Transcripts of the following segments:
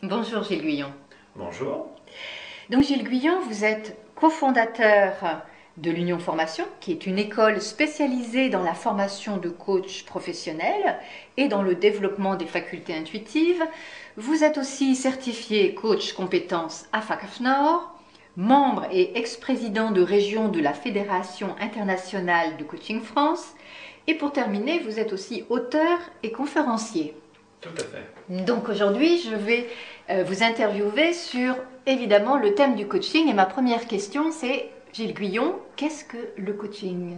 Bonjour Gilles Guyon. Bonjour. Donc Gilles Guyon, vous êtes cofondateur de l'Union Formation, qui est une école spécialisée dans la formation de coachs professionnels et dans le développement des facultés intuitives. Vous êtes aussi certifié coach compétences à FACAFNOR, membre et ex-président de région de la Fédération internationale de coaching France. Et pour terminer, vous êtes aussi auteur et conférencier. Tout à fait. Donc aujourd'hui, je vais vous interviewer sur évidemment le thème du coaching. Et ma première question, c'est Gilles Guyon, qu'est-ce que le coaching?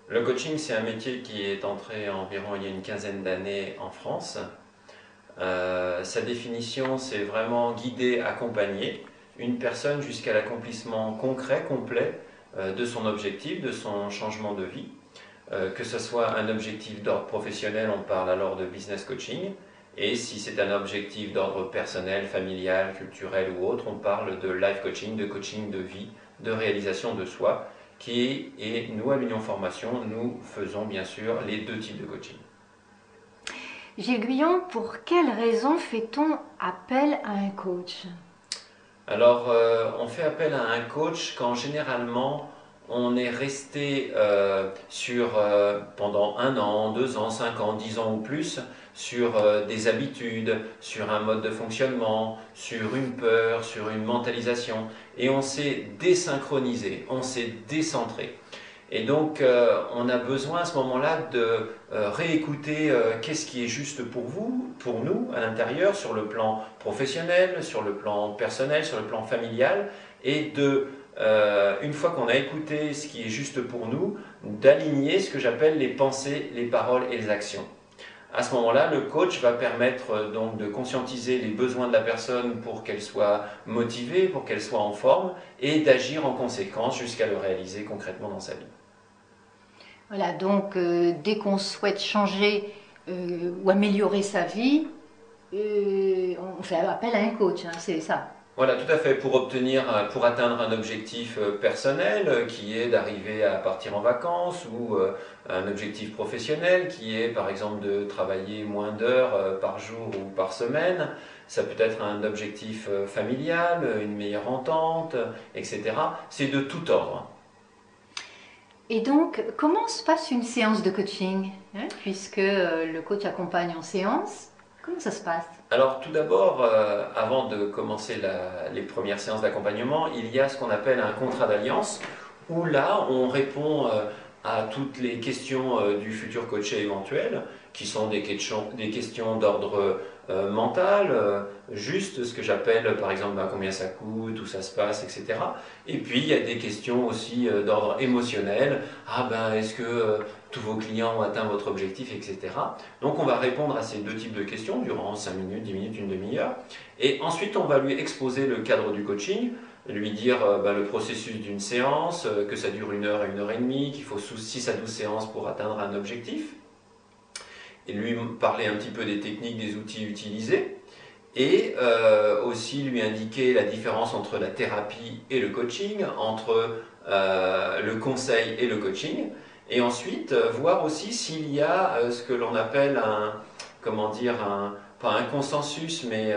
Le coaching, c'est un métier qui est entré environ il y a une quinzaine d'années en France. Sa définition, c'est vraiment guider, accompagner une personne jusqu'à l'accomplissement concret, complet de son objectif, de son changement de vie. Que ce soit un objectif d'ordre professionnel, on parle alors de business coaching. Et si c'est un objectif d'ordre personnel, familial, culturel ou autre, on parle de life coaching de vie, de réalisation de soi, et nous, à l'Union Formation, nous faisons bien sûr les deux types de coaching. Gilles Guyon, pour quelles raisons fait-on appel à un coach? Alors, on fait appel à un coach quand généralement on est resté pendant 1 an, 2 ans, 5 ans, 10 ans ou plus sur des habitudes, sur un mode de fonctionnement, sur une peur, sur une mentalisation, et on s'est désynchronisé, on s'est décentré. Et donc, on a besoin à ce moment-là de réécouter qu'est-ce qui est juste pour vous, pour nous, à l'intérieur, sur le plan professionnel, sur le plan personnel, sur le plan familial, et une fois qu'on a écouté ce qui est juste pour nous, d'aligner ce que j'appelle les pensées, les paroles et les actions. À ce moment-là, le coach va permettre donc de conscientiser les besoins de la personne pour qu'elle soit motivée, pour qu'elle soit en forme, et d'agir en conséquence jusqu'à le réaliser concrètement dans sa vie. Voilà, donc dès qu'on souhaite changer ou améliorer sa vie, on fait appel à un coach, hein, c'est ça. Voilà, tout à fait, pour atteindre un objectif personnel qui est d'arriver à partir en vacances ou un objectif professionnel qui est par exemple de travailler moins d'heures par jour ou par semaine. Ça peut être un objectif familial, une meilleure entente, etc. C'est de tout ordre. Et donc, comment se passe une séance de coaching, hein, puisque le coach accompagne en séance? Comment ça se passe? Alors tout d'abord, avant de commencer les premières séances d'accompagnement, il y a ce qu'on appelle un contrat d'alliance, où là on répond à toutes les questions du futur coaché éventuel, qui sont des questions d'ordre mental, juste ce que j'appelle par exemple combien ça coûte, où ça se passe, etc. Et puis il y a des questions aussi d'ordre émotionnel, est-ce que tous vos clients ont atteint votre objectif, etc. Donc on va répondre à ces deux types de questions durant 5 minutes, 10 minutes, une demi-heure. Et ensuite on va lui exposer le cadre du coaching, lui dire le processus d'une séance, que ça dure 1 heure et 1 heure et demie, qu'il faut 6 à 12 séances pour atteindre un objectif. Et lui parler un petit peu des techniques, des outils utilisés. Et aussi lui indiquer la différence entre la thérapie et le coaching, entre le conseil et le coaching. Et ensuite, voir aussi s'il y a ce que l'on appelle pas un consensus, mais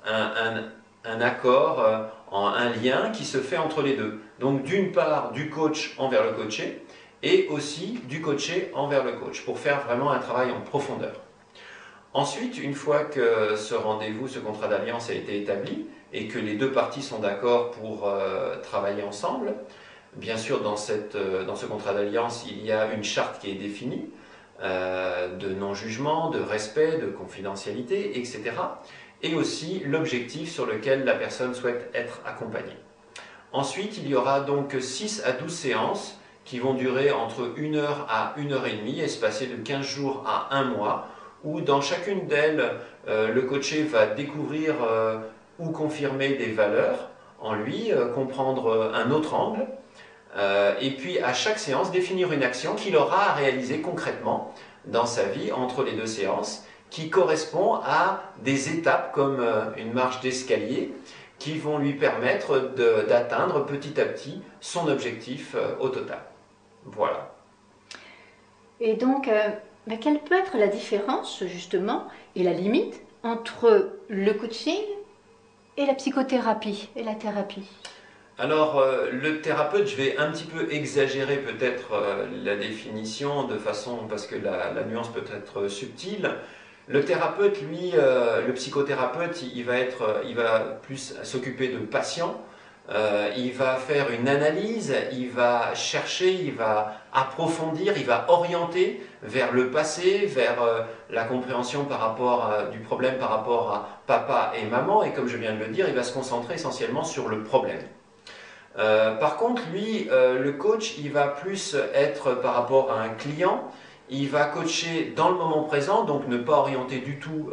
un accord, un lien qui se fait entre les deux. Donc d'une part, du coach envers le coaché, et aussi du coaché envers le coach, pour faire vraiment un travail en profondeur. Ensuite, une fois que ce rendez-vous, ce contrat d'alliance a été établi, et que les deux parties sont d'accord pour travailler ensemble, bien sûr, dans ce contrat d'alliance, il y a une charte qui est définie, de non-jugement, de respect, de confidentialité, etc. Et aussi l'objectif sur lequel la personne souhaite être accompagnée. Ensuite, il y aura donc 6 à 12 séances qui vont durer entre 1 heure à 1 heure et demie, espacées de 15 jours à 1 mois, où dans chacune d'elles, le coaché va découvrir ou confirmer des valeurs en lui, comprendre un autre angle, et puis à chaque séance définir une action qu'il aura à réaliser concrètement dans sa vie entre les deux séances, qui correspond à des étapes comme une marche d'escalier qui vont lui permettre d'atteindre petit à petit son objectif au total. Voilà. Et donc, quelle peut être la différence justement et la limite entre le coaching et la psychothérapie et la thérapie? Alors, le thérapeute, je vais un petit peu exagérer peut-être la définition de façon, parce que la nuance peut être subtile. Le thérapeute, lui, le psychothérapeute, il va plus s'occuper de patients. Il va faire une analyse, il va chercher, il va approfondir, il va orienter vers le passé, vers la compréhension du problème par rapport à papa et maman. Et comme je viens de le dire, il va se concentrer essentiellement sur le problème. Par contre, lui, le coach, il va plus être par rapport à un client. Il va coacher dans le moment présent, donc ne pas orienter du tout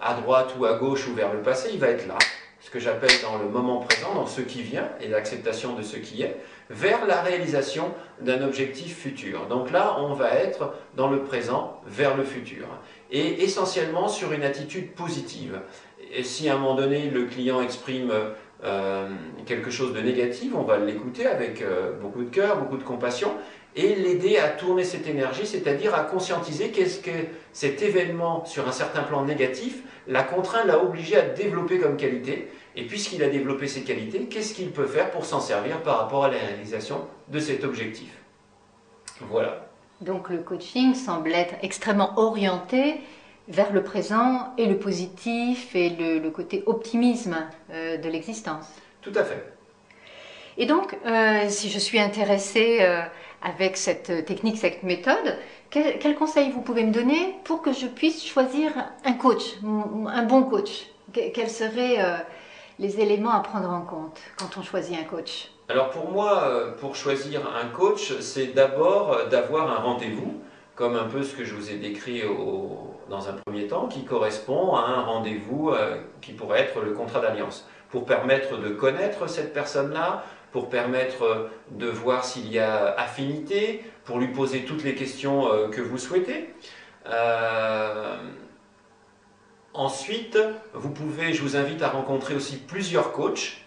à droite ou à gauche ou vers le passé. Il va être là, ce que j'appelle dans le moment présent, dans ce qui vient et l'acceptation de ce qui est, vers la réalisation d'un objectif futur. Donc là, on va être dans le présent vers le futur. Et essentiellement sur une attitude positive. Et si à un moment donné, le client exprime quelque chose de négatif, on va l'écouter avec beaucoup de cœur, beaucoup de compassion, et l'aider à tourner cette énergie, c'est-à-dire à conscientiser qu'est-ce que cet événement sur un certain plan négatif l'a contraint, l'a obligé à développer comme qualité, et puisqu'il a développé ces qualités, qu'est-ce qu'il peut faire pour s'en servir par rapport à la réalisation de cet objectif. Voilà. Donc le coaching semble être extrêmement orienté vers le présent et le positif et le côté optimisme de l'existence. Tout à fait. Et donc, si je suis intéressée avec cette technique, cette méthode, quel conseil vous pouvez me donner pour que je puisse choisir un coach, un bon coach? Quels seraient les éléments à prendre en compte quand on choisit un coach? Alors pour moi, pour choisir un coach, c'est d'abord d'avoir un rendez-vous, comme un peu ce que je vous ai décrit dans un premier temps, qui correspond à un rendez-vous qui pourrait être le contrat d'alliance, pour permettre de connaître cette personne-là, pour permettre de voir s'il y a affinité, pour lui poser toutes les questions que vous souhaitez. Ensuite, je vous invite à rencontrer aussi plusieurs coachs,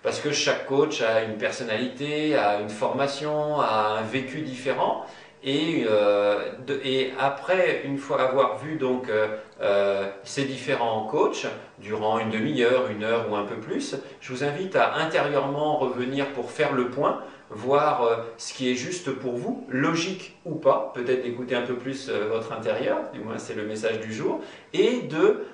parce que chaque coach a une personnalité, a une formation, a un vécu différent. Et après, une fois avoir vu donc ces différents coachs, durant une demi-heure, une heure ou un peu plus, je vous invite à intérieurement revenir pour faire le point, voir ce qui est juste pour vous, logique ou pas, peut-être d'écouter un peu plus votre intérieur, du moins c'est le message du jour, et de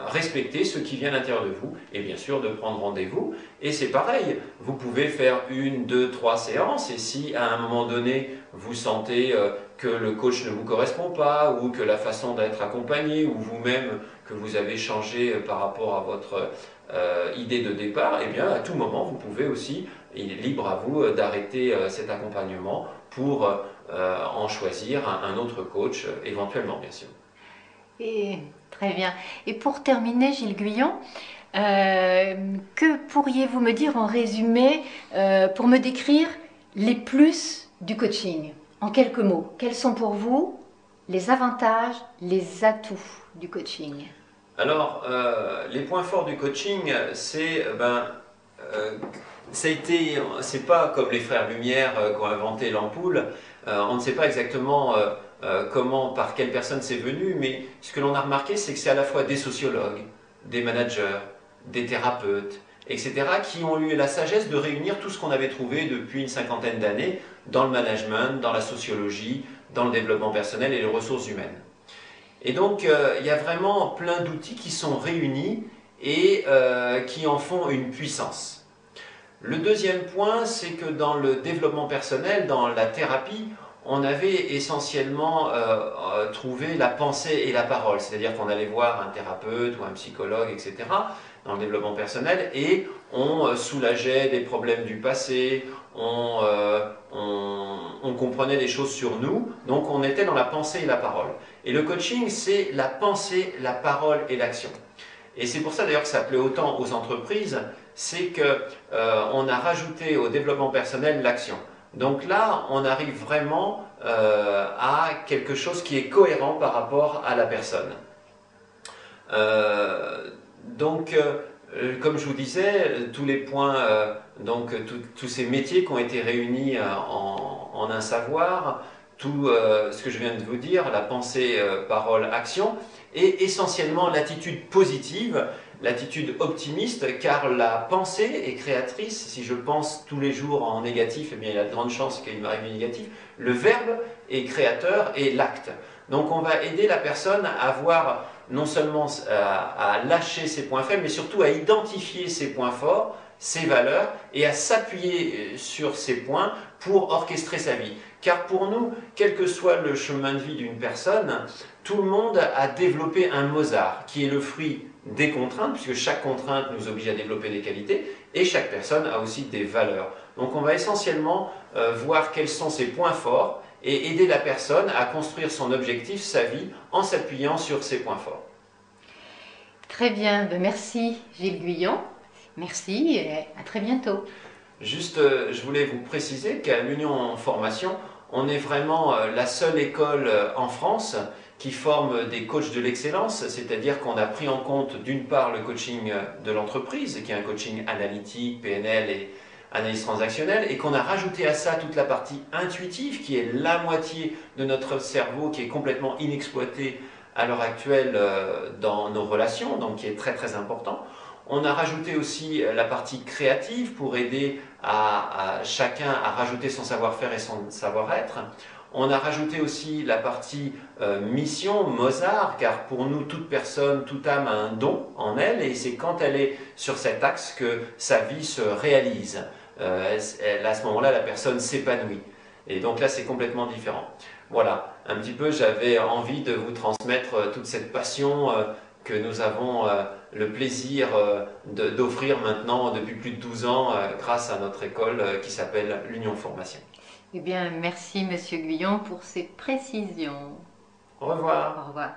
respecter ce qui vient à l'intérieur de vous, et bien sûr de prendre rendez-vous. Et c'est pareil, vous pouvez faire 1, 2, 3 séances, et si à un moment donné vous sentez que le coach ne vous correspond pas, ou que la façon d'être accompagné, ou vous-même que vous avez changé par rapport à votre idée de départ, eh bien à tout moment vous pouvez aussi, il est libre à vous d'arrêter cet accompagnement pour en choisir un autre coach, éventuellement bien sûr. Et, très bien. Et pour terminer, Gilles Guyon, que pourriez-vous me dire en résumé pour me décrire les plus du coaching? En quelques mots, quels sont pour vous les avantages, les atouts du coaching? Alors, les points forts du coaching, c'est c'est pas comme les frères Lumière qui ont inventé l'ampoule. On ne sait pas exactement comment, par quelle personne c'est venu, mais ce que l'on a remarqué, c'est que c'est à la fois des sociologues, des managers, des thérapeutes, etc., qui ont eu la sagesse de réunir tout ce qu'on avait trouvé depuis une cinquantaine d'années dans le management, dans la sociologie, dans le développement personnel et les ressources humaines. Et donc, il y a vraiment plein d'outils qui sont réunis et qui en font une puissance. Le deuxième point, c'est que dans le développement personnel, dans la thérapie, on avait essentiellement trouvé la pensée et la parole. C'est-à-dire qu'on allait voir un thérapeute ou un psychologue, etc., dans le développement personnel, et on soulageait des problèmes du passé, on comprenait des choses sur nous, donc on était dans la pensée et la parole. Et le coaching, c'est la pensée, la parole et l'action. Et c'est pour ça d'ailleurs que ça plaît autant aux entreprises, c'est qu'on a rajouté au développement personnel l'action. Donc là, on arrive vraiment à quelque chose qui est cohérent par rapport à la personne. Comme je vous disais, tous les points, tous ces métiers qui ont été réunis en un savoir, tout ce que je viens de vous dire, la pensée, parole, action, et essentiellement l'attitude positive, l'attitude optimiste, car la pensée est créatrice. Si je pense tous les jours en négatif, eh bien, il y a de grandes chances qu'il m'arrive du négatif. Le verbe est créateur et l'acte. Donc on va aider la personne à voir non seulement à lâcher ses points faibles, mais surtout à identifier ses points forts, ses valeurs, et à s'appuyer sur ces points pour orchestrer sa vie. Car pour nous, quel que soit le chemin de vie d'une personne, tout le monde a développé un Mozart, qui est le fruit des contraintes, puisque chaque contrainte nous oblige à développer des qualités, et chaque personne a aussi des valeurs. Donc on va essentiellement voir quels sont ses points forts, et aider la personne à construire son objectif, sa vie, en s'appuyant sur ses points forts. Très bien, ben merci Gilles Guyon. Merci et à très bientôt. Juste, je voulais vous préciser qu'à l'Union Formation, on est vraiment la seule école en France qui forme des coachs de l'excellence, c'est-à-dire qu'on a pris en compte d'une part le coaching de l'entreprise, qui est un coaching analytique, PNL et analyse transactionnelle, et qu'on a rajouté à ça toute la partie intuitive, qui est la moitié de notre cerveau qui est complètement inexploitée à l'heure actuelle dans nos relations, donc qui est très très important. On a rajouté aussi la partie créative pour aider à chacun à rajouter son savoir-faire et son savoir-être. On a rajouté aussi la partie mission, Mozart, car pour nous, toute personne, toute âme a un don en elle, et c'est quand elle est sur cet axe que sa vie se réalise. À ce moment-là, la personne s'épanouit. Et donc là, c'est complètement différent. Voilà, un petit peu, j'avais envie de vous transmettre toute cette passion que nous avons le plaisir d'offrir maintenant depuis plus de 12 ans grâce à notre école qui s'appelle l'Union Formation. Eh bien, merci Monsieur Guyon pour ces précisions. Au revoir. Au revoir.